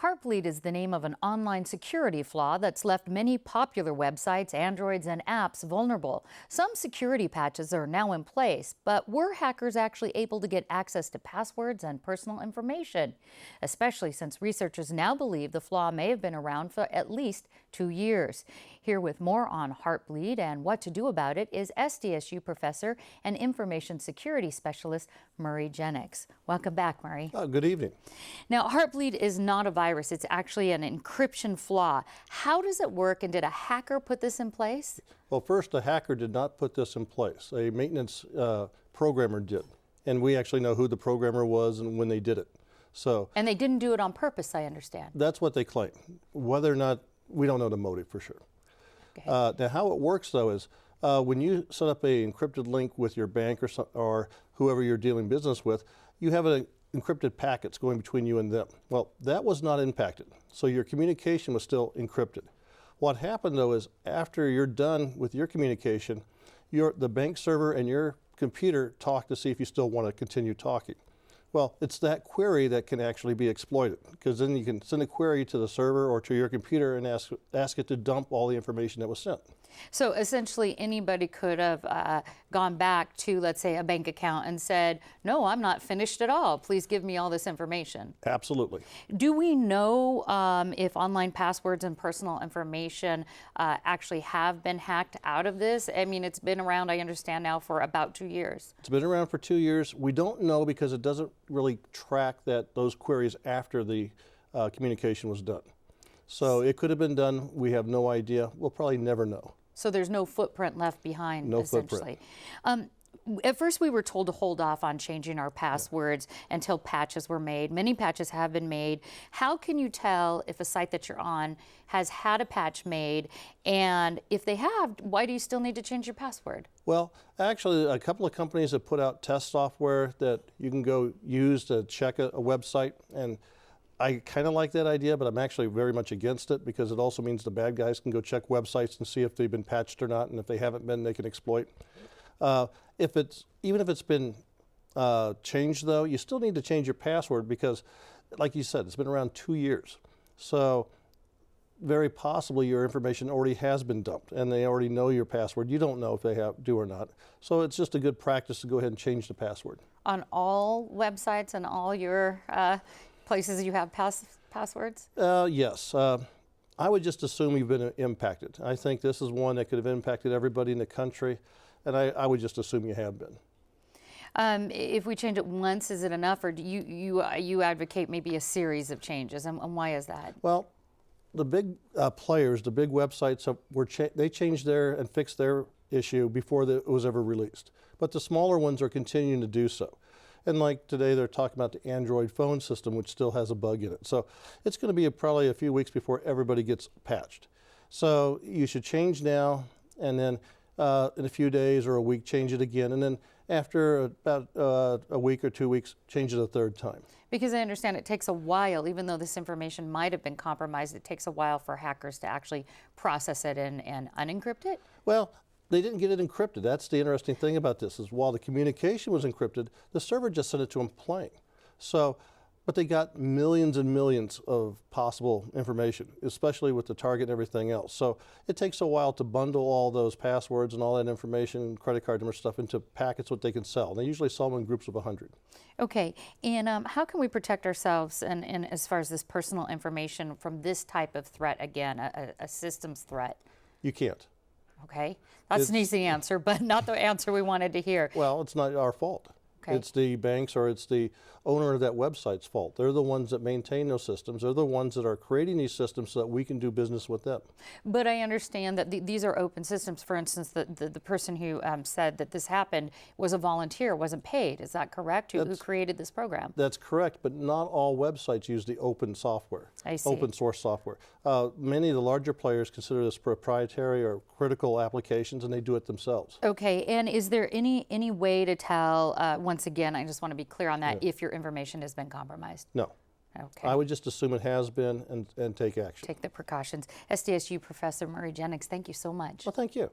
Heartbleed is the name of an online security flaw that's left many popular websites, Androids, and apps vulnerable. Some security patches are now in place, but were hackers actually able to get access to passwords and personal information? Especially since researchers now believe the flaw may have been around for at least 2 years. Here with more on Heartbleed and what to do about it is SDSU professor and information security specialist Murray Jennex. Welcome back, Murray. Good evening. Now, Heartbleed is not a virus. It's actually an encryption flaw. How does it work, and did a hacker put this in place? Well, first, a hacker did not put this in place. A maintenance programmer did. And we actually know who the programmer was and when they did it. And they didn't do it on purpose, I understand. That's what they claim. Whether or not, we don't know the motive for sure. Okay. Now, how it works, though, is when you set up a encrypted link with your bank or whoever you're dealing business with, you have encrypted packets going between you and them. Well, that was not impacted, so your communication was still encrypted. What happened, though, is after you're done with your communication, the bank server and your computer talk to see if you still want to continue talking. Well, it's that query that can actually be exploited, because then you can send a query to the server or to your computer and ask it to dump all the information that was sent. So essentially anybody could have gone back to, let's say, a bank account and said, no, I'm not finished at all. Please give me all this information. Absolutely. Do we know if online passwords and personal information actually have been hacked out of this? I mean, it's been around, I understand now, for about 2 years. It's been around for 2 years. We don't know because it doesn't really track those queries after the communication was done. So it could have been done. We have no idea. We'll probably never know. So there's no footprint left behind, no essentially. Footprint. At first, we were told to hold off on changing our passwords until patches were made. Many patches have been made. How can you tell if a site that you're on has had a patch made? And if they have, why do you still need to change your password? Well, actually, a couple of companies have put out test software that you can go use to check a website. And I kind of like that idea, but I'm actually very much against it because it also means the bad guys can go check websites and see if they've been patched or not, and if they haven't been, they can exploit. Even if it's been changed, though, you still need to change your password because, like you said, it's been around 2 years. So very possibly your information already has been dumped, and they already know your password. You don't know if they do or not. So it's just a good practice to go ahead and change the password. On all websites and all your places you have passwords? Yes. I would just assume you've been impacted. I think this is one that could have impacted everybody in the country, and I would just assume you have been. If we change it once, is it enough, or do you advocate maybe a series of changes, and why is that? Well, the big players, the big websites, they changed and fixed their issue before it was ever released. But the smaller ones are continuing to do so. And like today, they're talking about the Android phone system, which still has a bug in it. So it's going to be probably a few weeks before everybody gets patched. So you should change now, and then in a few days or a week, change it again. And then after about a week or 2 weeks, change it a third time. Because I understand it takes a while, even though this information might have been compromised, it takes a while for hackers to actually process it and unencrypt it? Well, they didn't get it encrypted. That's the interesting thing about this, is while the communication was encrypted, the server just sent it to them plain. So, but they got millions and millions of possible information, especially with the target and everything else. So it takes a while to bundle all those passwords and all that information, credit card number stuff, into packets what they can sell. They usually sell them in groups of 100. Okay, and how can we protect ourselves and as far as this personal information from this type of threat, again, a systems threat? You can't. Okay, that's an easy answer, but not the answer we wanted to hear. Well, it's not our fault. Okay. It's the banks or it's the owner of that website's fault. They're the ones that maintain those systems. They're the ones that are creating these systems so that we can do business with them. But I understand that these are open systems. For instance, the person who said that this happened was a volunteer, wasn't paid. Is that correct? Who created this program? That's correct, but not all websites use the open software, open source software. Many of the larger players consider this proprietary or critical applications, and they do it themselves. Okay, and is there any way to tell, once again, I just want to be clear on that, if your information has been compromised? No. Okay. I would just assume it has been and take action. Take the precautions. SDSU Professor Murray Jennex, thank you so much. Well, thank you.